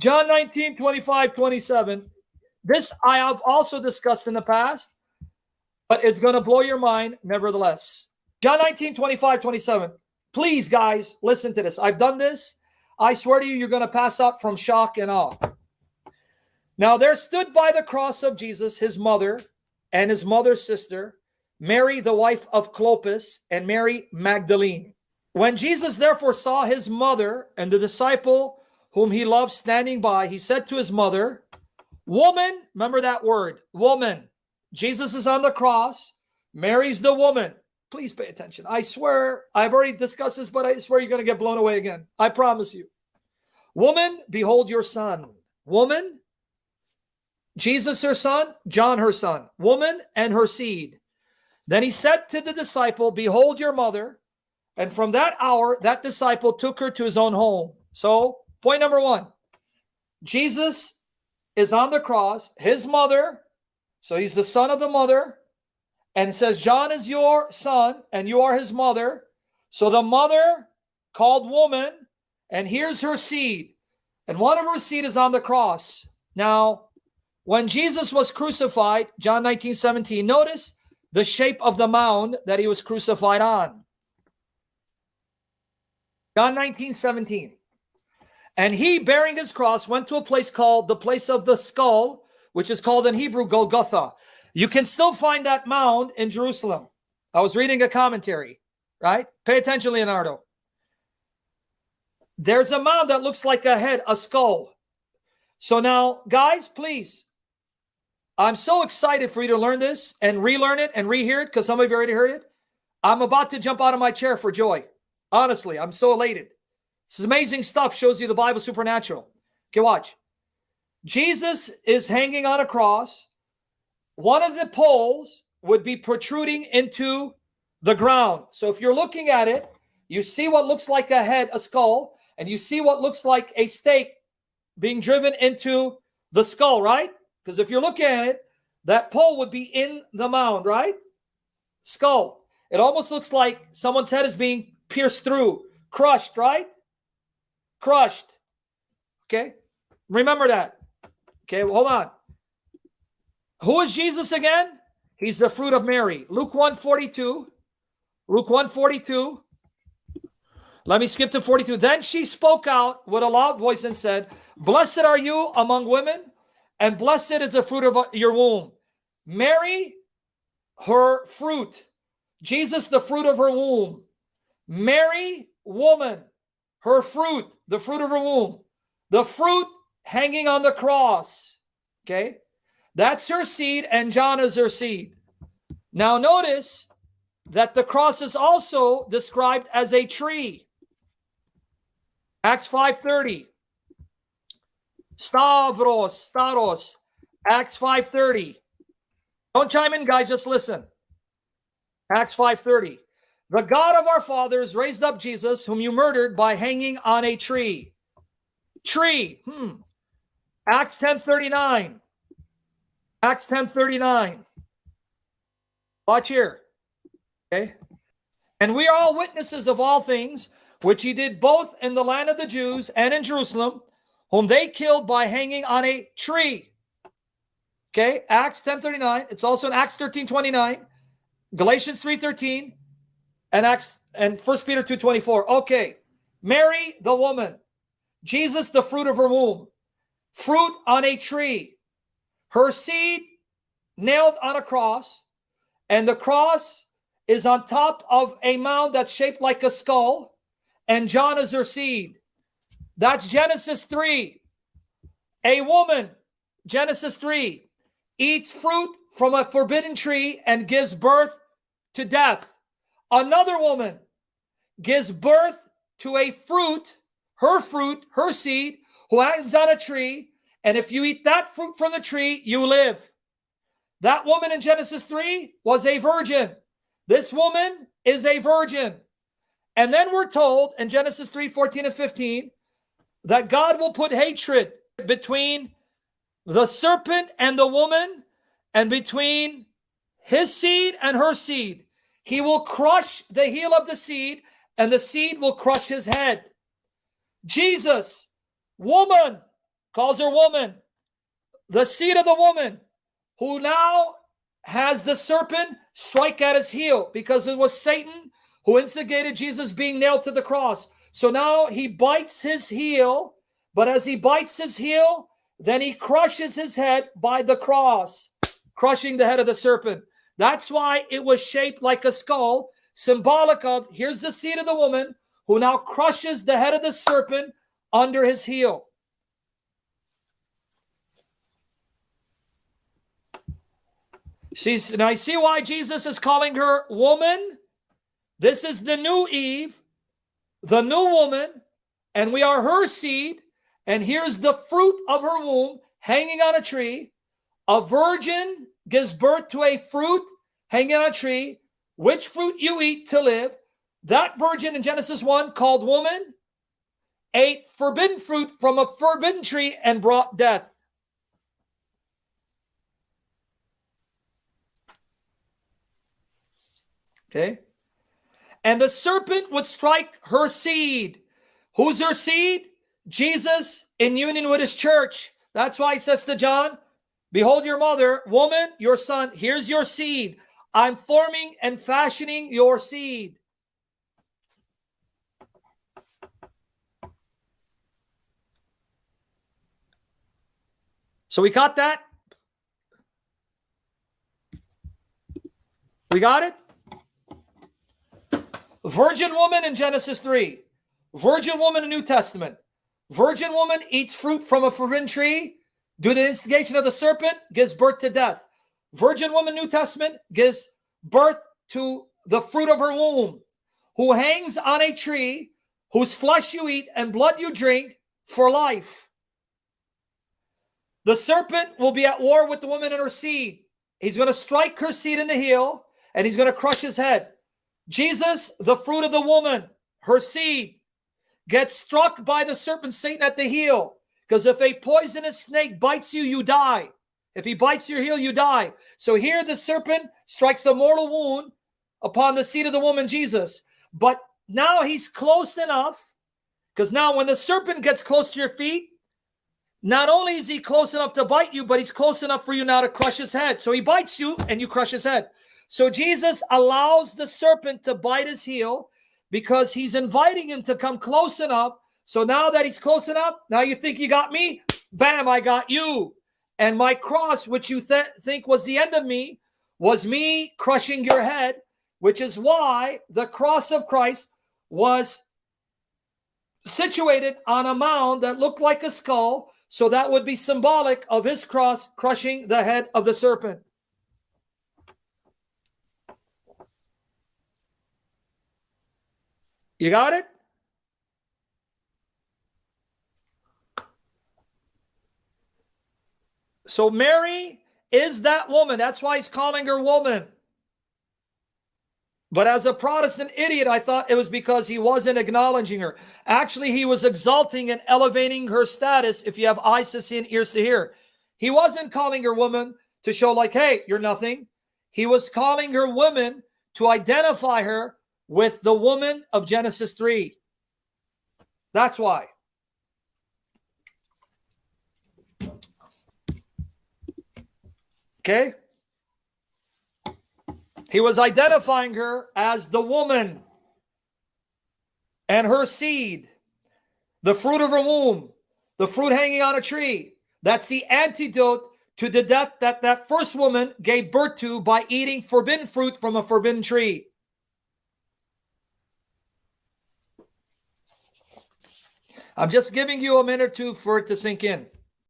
John 19, 25, 27. This I have also discussed in the past, but it's going to blow your mind nevertheless. John 19, 25, 27. Please, guys, listen to this. I've done this. I swear to you, you're going to pass out from shock and awe. Now there stood by the cross of Jesus his mother and his mother's sister, Mary, the wife of Clopas, and Mary Magdalene. When Jesus therefore saw his mother and the disciple whom he loved standing by, he said to his mother, woman, remember that word, woman. Jesus is on the cross. Mary's the woman. Please pay attention. I swear, I've already discussed this, but I swear you're going to get blown away again. I promise you. Woman, behold your son. Woman, Jesus her son, John her son. Woman and her seed. Then he said to the disciple, behold your mother. And from that hour, that disciple took her to his own home. So, point number one, Jesus is on the cross, his mother, so he's the son of the mother, and it says, John is your son, and you are his mother. So the mother called woman, and here's her seed. And one of her seed is on the cross. Now, when Jesus was crucified, John 19, 17, notice the shape of the mound that he was crucified on. John 19, 17. And he, bearing his cross, went to a place called the place of the skull, which is called in Hebrew Golgotha. You can still find that mound in Jerusalem. I was reading a commentary, right? Pay attention, Leonardo. There's a mound that looks like a head, a skull. So now, guys, please, I'm so excited for you to learn this and relearn it and rehear it because some of you already heard it. I'm about to jump out of my chair for joy. Honestly, I'm so elated. This is amazing stuff. Shows you the Bible supernatural. Okay, watch. Jesus is hanging on a cross. One of the poles would be protruding into the ground. So if you're looking at it, you see what looks like a head, a skull, and you see what looks like a stake being driven into the skull, right? Because if you're looking at it, that pole would be in the mound, right? Skull. It almost looks like someone's head is being pierced through, crushed, right? Crushed. Okay? Remember that. Okay, well, hold on. Who is Jesus again? He's the fruit of Mary. Luke 1:42. Luke 1:42. Let me skip to 42. Then she spoke out with a loud voice and said, blessed are you among women, and blessed is the fruit of your womb. Mary, her fruit. Jesus, the fruit of her womb. Mary, woman, her fruit, the fruit of her womb. The fruit hanging on the cross. Okay? That's her seed, and John is her seed. Now notice that the cross is also described as a tree. Acts 5:30. Stavros, Staros. Acts 5:30. Don't chime in, guys, just listen. Acts 5:30. The God of our fathers raised up Jesus, whom you murdered by hanging on a tree. Tree. Acts 10:39. Acts 10:39. Watch here. Okay. And we are all witnesses of all things which he did both in the land of the Jews and in Jerusalem, whom they killed by hanging on a tree. Okay. Acts 10:39. It's also in Acts 13:29, Galatians 3:13, and 1 Peter 2:24. Okay. Mary, the woman. Jesus, the fruit of her womb. Fruit on a tree. Her seed nailed on a cross, and the cross is on top of a mound that's shaped like a skull, and John is her seed. That's Genesis 3. A woman, Genesis 3, eats fruit from a forbidden tree and gives birth to death. Another woman gives birth to a fruit, her seed, who hangs on a tree, and if you eat that fruit from the tree, you live. That woman in Genesis 3 was a virgin. This woman is a virgin. And then we're told in Genesis 3:14 and 15 that God will put hatred between the serpent and the woman, and between his seed and her seed. He will crush the heel of the seed, and the seed will crush his head. Jesus, woman, calls her woman. The seed of the woman, who now has the serpent strike at his heel, because it was Satan who instigated Jesus being nailed to the cross. So now he bites his heel, but as he bites his heel, then he crushes his head by the cross, crushing the head of the serpent. That's why it was shaped like a skull, symbolic of, here's the seed of the woman, who now crushes the head of the serpent under his heel. Now I see why Jesus is calling her woman. This is the new Eve, the new woman, and we are her seed. And here's the fruit of her womb hanging on a tree. A virgin gives birth to a fruit hanging on a tree. Which fruit you eat to live. That virgin in Genesis 1, called woman, ate forbidden fruit from a forbidden tree and brought death. Okay? And the serpent would strike her seed. Who's her seed? Jesus in union with his church. That's why he says to John, behold your mother, woman, your son, here's your seed. I'm forming and fashioning your seed. So we got that? We got it? Virgin woman in Genesis 3. Virgin woman in New Testament. Virgin woman eats fruit from a forbidden tree due to the instigation of the serpent, gives birth to death. Virgin woman, New Testament, gives birth to the fruit of her womb, who hangs on a tree, whose flesh you eat and blood you drink for life. The serpent will be at war with the woman and her seed. He's going to strike her seed in the heel, and he's going to crush his head. Jesus, the fruit of the woman, her seed, gets struck by the serpent Satan at the heel. Because if a poisonous snake bites you, you die. If he bites your heel, you die. So here the serpent strikes a mortal wound upon the seed of the woman, Jesus. But now he's close enough, because now when the serpent gets close to your feet, not only is he close enough to bite you, but he's close enough for you now to crush his head. So he bites you and you crush his head. So Jesus allows the serpent to bite his heel because he's inviting him to come close enough. So now that he's close enough, now you think you got me? Bam, I got you. And my cross, which you think was the end of me, was me crushing your head, which is why the cross of Christ was situated on a mound that looked like a skull. So that would be symbolic of his cross crushing the head of the serpent. You got it? So Mary is that woman. That's why he's calling her woman. But as a Protestant idiot, I thought it was because he wasn't acknowledging her. Actually, he was exalting and elevating her status, if you have eyes to see and ears to hear. He wasn't calling her woman to show like, hey, you're nothing. He was calling her woman to identify her with the woman of Genesis 3. That's why. Okay? He was identifying her as the woman and her seed, the fruit of her womb, the fruit hanging on a tree. That's the antidote to the death that that first woman gave birth to by eating forbidden fruit from a forbidden tree. I'm just giving you a minute or two for it to sink in.